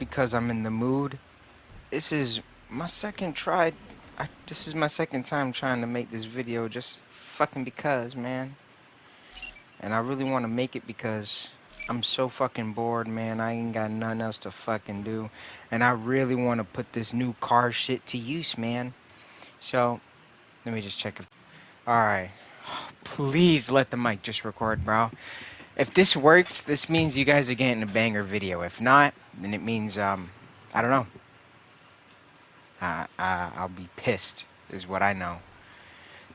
because I'm in the mood. This is my second try. This is my second time trying to make this video just fucking because, man. And I really want to make it because I'm so fucking bored, man. I ain't got nothing else to fucking do. And I really want to put this new car shit to use, man. So, let me just check if... Alright. Please let the mic just record, bro. If this works, this means you guys are getting a banger video. If not, then it means, I don't know. I'll be pissed, is what I know.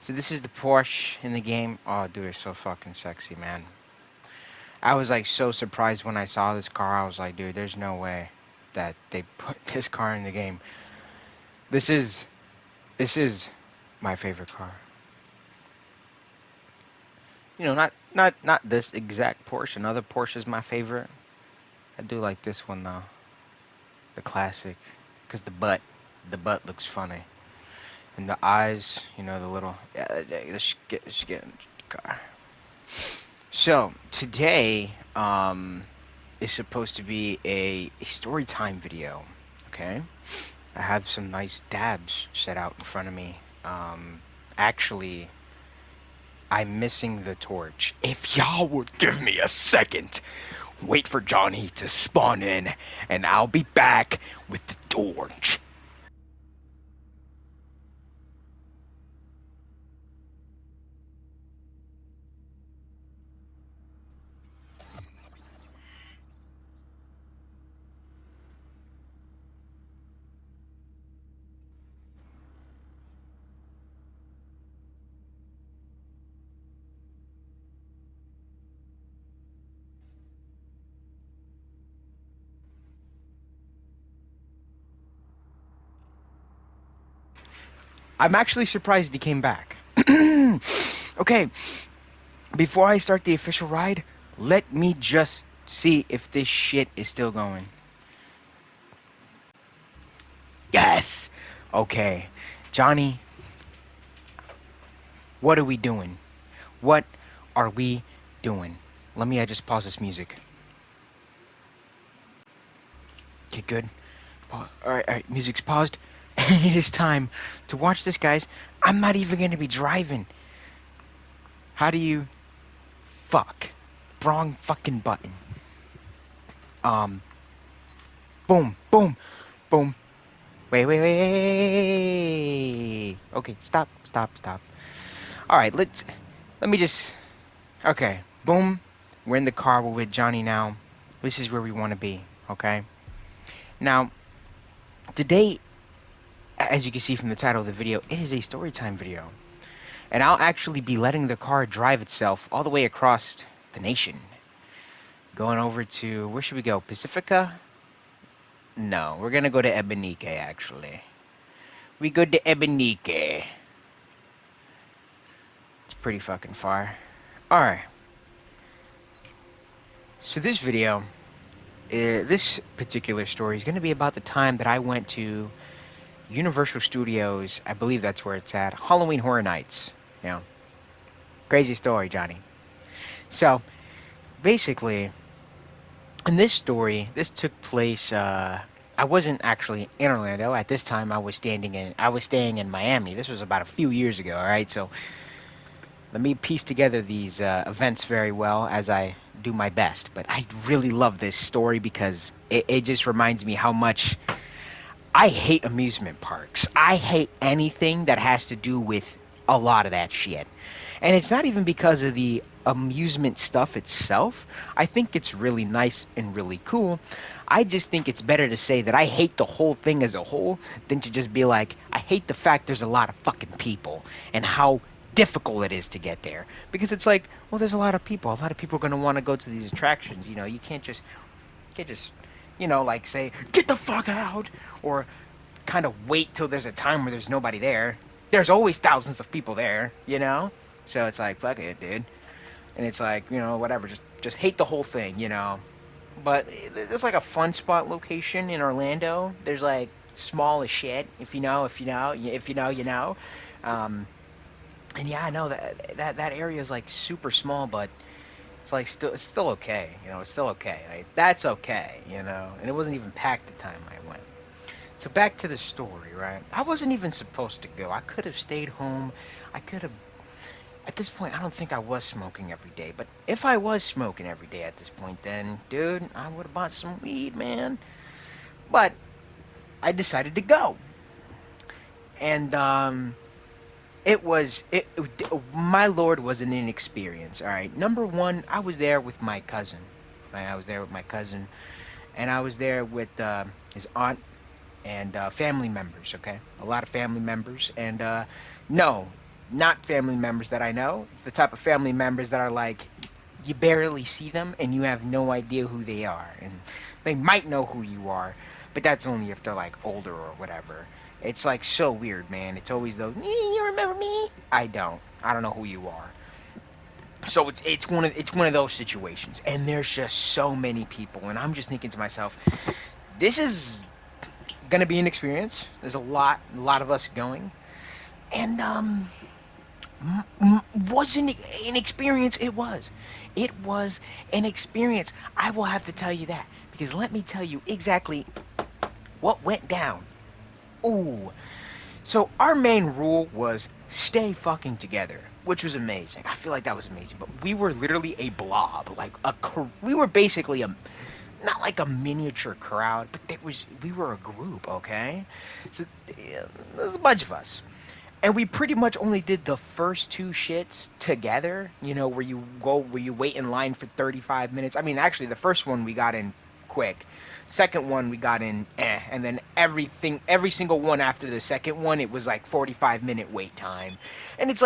So this is the Porsche in the game. Oh, dude, it's so fucking sexy, man. I was like so surprised when I saw this car. I was like, dude, there's no way that they put this car in the game. This is my favorite car. You know, not this exact Porsche. Another Porsche is my favorite. I do like this one though, the classic, because the butt looks funny, and the eyes, you know, the little. Yeah, let's get in the car. So today, is supposed to be a story time video. Okay, I have some nice dabs set out in front of me. Actually, I'm missing the torch. If y'all would give me a second, wait for Johnny to spawn in, and I'll be back with the torch. I'm actually surprised he came back. Okay, before I start the official ride, let me just see if this shit is still going. Yes! Okay. Johnny, what are we doing? What are we doing? Let me just pause this music. Okay, good. Alright, music's paused. And it is time to watch this, guys. I'm not even gonna be driving. How do you... Fuck. Wrong fucking button. Um. Boom, boom, boom. Wait. Okay, stop. Alright, let me just... Okay, boom. We're in the car, we're with Johnny now. This is where we want to be, okay? Now, today, as you can see from the title of the video, it is a storytime video. And I'll actually be letting the car drive itself all the way across the nation. Going over to, where should we go? Pacifica? No, we're gonna go to Ebonique, actually. We go to Ebonique. It's pretty fucking far. Alright. So this video, this particular story is going to be about the time that I went to Universal Studios. I believe that's where it's at. Halloween Horror Nights. You know, crazy story, Johnny. So, basically, in this story, this took place. I wasn't actually in Orlando at this time. I was staying in Miami. This was about a few years ago. All right, so let me piece together these events very well as I do my best. But I really love this story because it just reminds me how much I hate amusement parks. I hate anything that has to do with a lot of that shit. And it's not even because of the amusement stuff itself. I think it's really nice and really cool. I just think it's better to say that I hate the whole thing as a whole than to just be like, I hate the fact there's a lot of fucking people and how difficult it is to get there. Because it's like, well, there's a lot of people. A lot of people are going to want to go to these attractions. You know, you can't just, you know, like say, get the fuck out, or kind of wait till there's a time where there's nobody there. There's always thousands of people there, you know? So it's like, fuck it, dude. And it's like, you know, whatever, just hate the whole thing, you know? But there's like a fun spot location in Orlando. There's like small as shit, if you know. Um, and yeah, I know that area is like super small, but It's like it's still okay, it's still okay. Right? That's okay, and it wasn't even packed the time I went. So back to the story, right? I wasn't even supposed to go. I could have stayed home. I could have. At this point, I don't think I was smoking every day. But if I was smoking every day at this point, then, dude, I would have bought some weed, man. But I decided to go, and my lord was an inexperience. All right, number one, I was there with my cousin. Right? I was there with my cousin, and I was there with his aunt and family members. Okay, a lot of family members, and no, not family members that I know. It's the type of family members that are like you barely see them and you have no idea who they are, and they might know who you are, but that's only if they're like older or whatever. It's like so weird, man. It's always those. You remember me? I don't. I don't know who you are. So it's one of those situations, and there's just so many people, and I'm just thinking to myself, this is gonna be an experience. There's a lot of us going, and wasn't an experience. It was an experience. I will have to tell you that because let me tell you exactly what went down. Ooh, so our main rule was stay fucking together, which was amazing. I feel like that was amazing. But we were literally a blob, like we were basically a not like a miniature crowd, but we were a group, okay? So there's a bunch of us. And we pretty much only did the first two shits together, where you wait in line for 35 minutes. I mean, actually the first one we got in quick. Second one we got in and then every single one after the second one it was like 45-minute wait time. And it's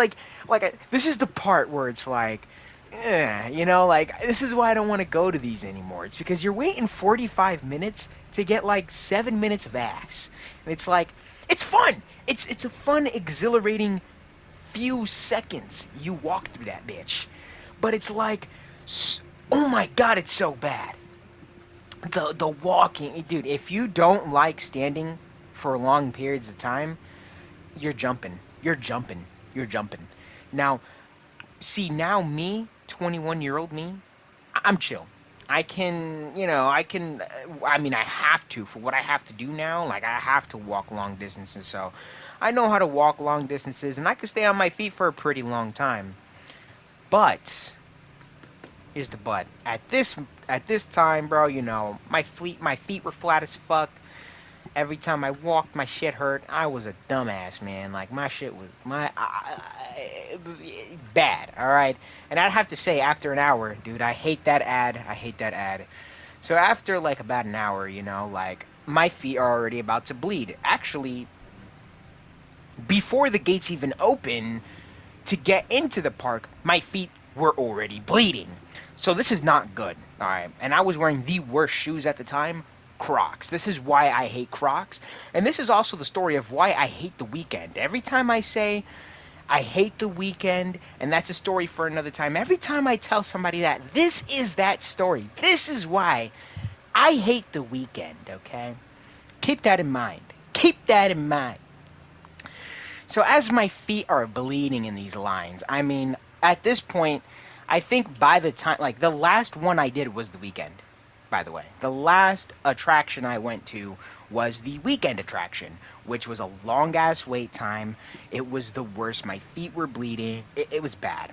this is the part where it's like like this is why I don't want to go to these anymore. It's because you're waiting 45 minutes to get like 7 minutes of ass. And it's like it's fun. It's a fun, exhilarating few seconds you walk through that bitch. But it's like, oh my god, it's so bad. The walking, dude. If you don't like standing for long periods of time, you're jumping. You're jumping. You're jumping. Now, see, now me, 21-year-old me, I'm chill. I mean, I have to for what I have to do now. Like, I have to walk long distances. So, I know how to walk long distances and I can stay on my feet for a pretty long time. But, here's the but. At this time, bro, my feet were flat as fuck. Every time I walked, my shit hurt. I was a dumbass, man. Like my shit was bad. All right, and I'd have to say, after an hour, dude, I hate that ad. I hate that ad. So after like about an hour, like my feet are already about to bleed. Actually, before the gates even open to get into the park, my feet were already bleeding. So this is not good. All right, and I was wearing the worst shoes at the time. Crocs. This is why I hate Crocs. And this is also the story of why I hate the weekend. Every time I say I hate the weekend, and that's a story for another time. Every time I tell somebody that, this is that story. This is why I hate the weekend, okay? Keep that in mind. Keep that in mind. So as my feet are bleeding in these lines, I mean, at this point, I think by the time, like, the last one I did was the weekend, by the way. The last attraction I went to was the weekend attraction, which was a long ass wait time. It was the worst. My feet were bleeding. It was bad.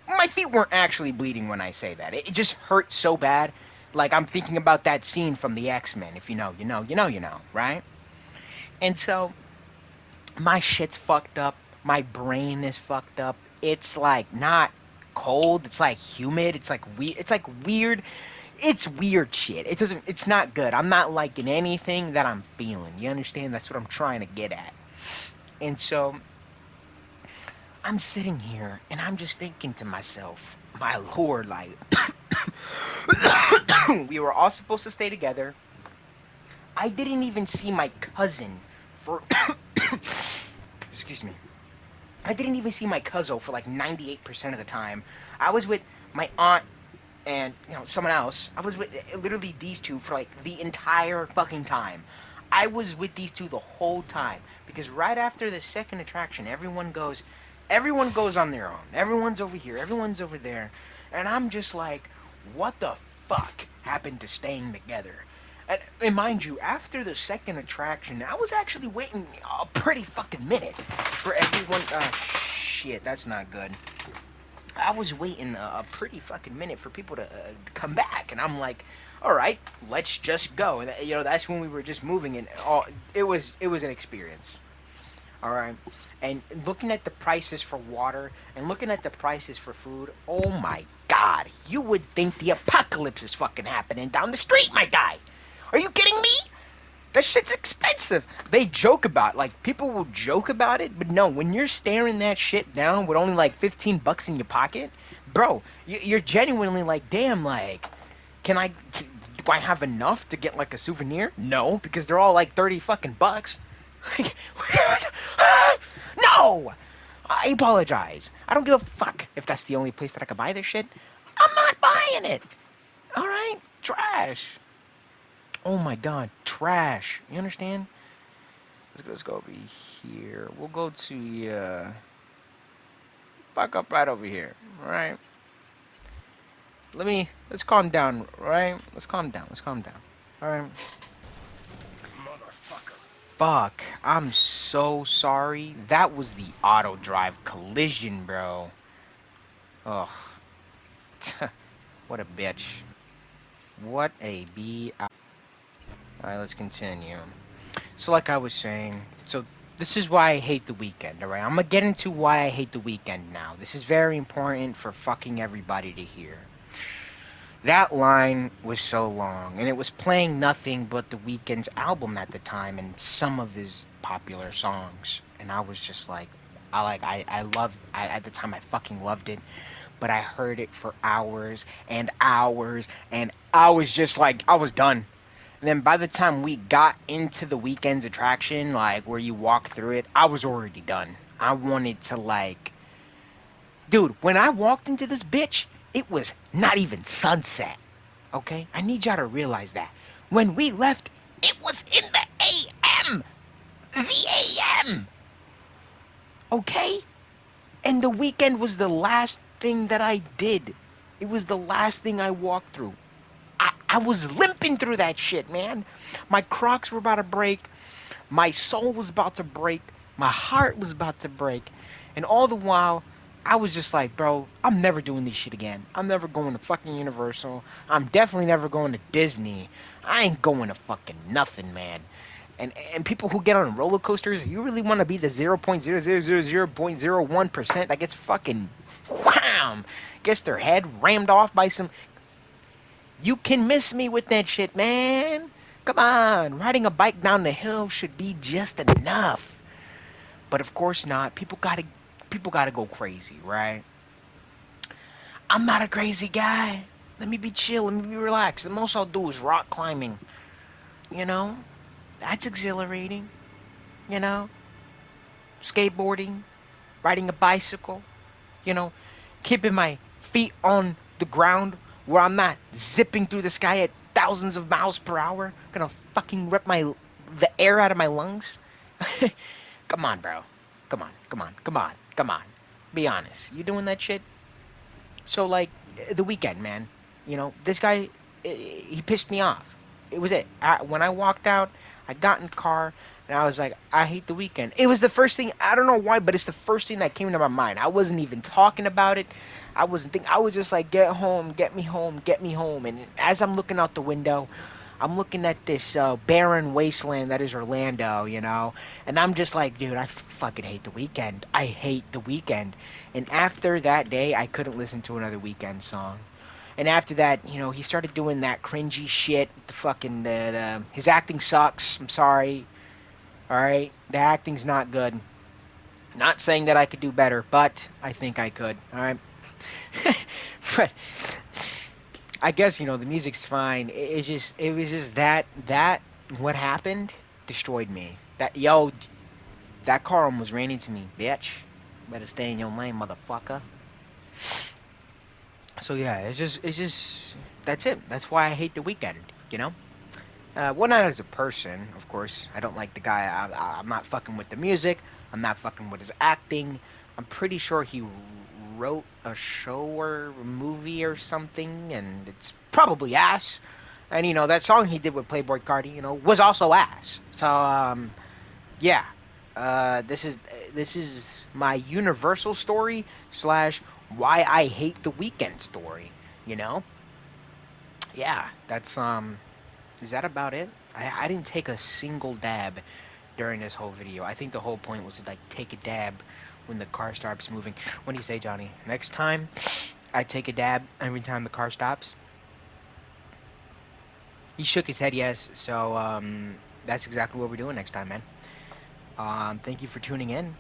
My feet weren't actually bleeding when I say that. It just hurt so bad. Like, I'm thinking about that scene from the X-Men. If you know, you know, you know, you know, right? And so my shit's fucked up. My brain is fucked up. It's like not cold. It's like humid. It's like weird. It's like weird. It's weird shit. It doesn't. It's not good. I'm not liking anything that I'm feeling. You understand? That's what I'm trying to get at. And so I'm sitting here and I'm just thinking to myself, my lord, like we were all supposed to stay together. I didn't even see my cousin for excuse me. I didn't even see my cousin for like 98% of the time. I was with my aunt and someone else. I was with literally these two for like the entire fucking time. I was with these two the whole time because right after the second attraction, everyone goes on their own. Everyone's over here, everyone's over there. And I'm just like, what the fuck happened to staying together? And mind you, after the second attraction, I was actually waiting a pretty fucking minute for everyone. Shit, that's not good. I was waiting a pretty fucking minute for people to come back, and I'm like, all right, let's just go. And that's when we were just moving, and it was an experience. All right, and looking at the prices for water and looking at the prices for food, oh my god, you would think the apocalypse is fucking happening down the street, my guy. Are you kidding me? That shit's expensive. They joke about like people will joke about it, but no, when you're staring that shit down with only like 15 bucks in your pocket, bro, you're genuinely like, damn, like, can I? Do I have enough to get like a souvenir? No, because they're all like 30 fucking bucks. Like, no. I apologize. I don't give a fuck if that's the only place that I could buy this shit. I'm not buying it. All right, trash. Oh my god, trash. You understand? Let's go over here. We'll go to back up right over here. All right. Let's calm down. All right. Let's calm down. Let's calm down. All right. Motherfucker. Fuck. I'm so sorry. That was the auto drive collision, bro. Ugh. What a bitch. What a B. Alright, let's continue. So, like I was saying, so this is why I hate the weekend, alright? I'm gonna get into why I hate the weekend now. This is very important for fucking everybody to hear. That line was so long, and it was playing nothing but the Weeknd's album at the time and some of his popular songs. And I was just like, I loved, at the time I fucking loved it, but I heard it for hours and hours, and I was just like, I was done. And then by the time we got into the Weeknd's attraction, like where you walk through it, I was already done. I wanted to like, dude, when I walked into this bitch, it was not even sunset. Okay? I need y'all to realize that. When we left, it was in the AM. The AM. Okay? And the Weeknd was the last thing that I did. It was the last thing I walked through. I was limping through that shit, man. My Crocs were about to break. My soul was about to break. My heart was about to break. And all the while, I was just like, bro, I'm never doing this shit again. I'm never going to fucking Universal. I'm definitely never going to Disney. I ain't going to fucking nothing, man. And people who get on roller coasters, you really want to be the 0.00001% that gets fucking wham, gets their head rammed off by some. You can miss me with that shit, man. Come on, riding a bike down the hill should be just enough. But of course not. People gotta go crazy, right? I'm not a crazy guy. Let me be chill. Let me be relaxed. The most I'll do is rock climbing. You know, that's exhilarating. You know, skateboarding, riding a bicycle. You know, keeping my feet on the ground where I'm not zipping through the sky at thousands of miles per hour. Gonna fucking rip the air out of my lungs. Come on, bro. Come on, come on, come on, come on. Be honest. You doing that shit? So like the weekend, man. This guy, he pissed me off. It was it. When I walked out, I got in the car and I was like, I hate the weekend. It was the first thing. I don't know why, but it's the first thing that came to my mind. I wasn't even talking about it. I wasn't thinking. I was just like, get home, get me home, get me home. And as I'm looking out the window, I'm looking at this barren wasteland that is Orlando. And I'm just like, dude, I fucking hate the weekend. I hate the weekend. And after that day, I couldn't listen to another weekend song. And after that, he started doing that cringy shit. The fucking his acting sucks. I'm sorry. All right, the acting's not good. Not saying that I could do better, but I think I could. All right, but I guess the music's fine. It was just that what happened destroyed me. That car almost ran into me, bitch. Better stay in your lane, motherfucker. So yeah, it's just that's it. That's why I hate the weekend. You know. Well, not as a person, of course. I don't like the guy. I'm not fucking with the music. I'm not fucking with his acting. I'm pretty sure he wrote a show or a movie or something, and it's probably ass. And that song he did with Playboy Cardi, was also ass. So yeah, this is my universal story slash why I hate the weekend story. You know, yeah, that's Is that about it? I didn't take a single dab during this whole video. I think the whole point was to like take a dab when the car starts moving. What do you say, Johnny? Next time I take a dab every time the car stops. He shook his head yes. So that's exactly what we're doing next time, man. Thank you for tuning in.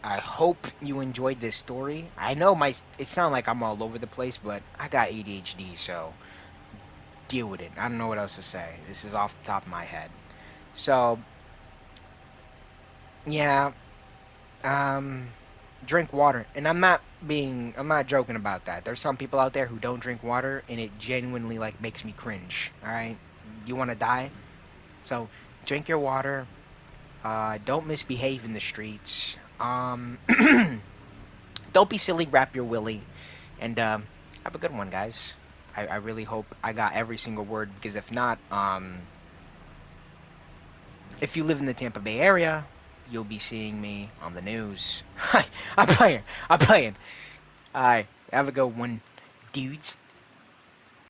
I hope you enjoyed this story. I know it sounds like I'm all over the place, but I got ADHD, so deal with it. I don't know what else to say. This is off the top of my head. So yeah, um, drink water, and I'm not joking about that. There's some people out there who don't drink water, and it genuinely like makes me cringe. All right, you want to die? So drink your water. Don't misbehave in the streets. Don't be silly. Wrap your willy, and have a good one, guys. I really hope I got every single word because if not, if you live in the Tampa Bay area, you'll be seeing me on the news. I'm playing. I'm playing. All right. Have a good one, dudes.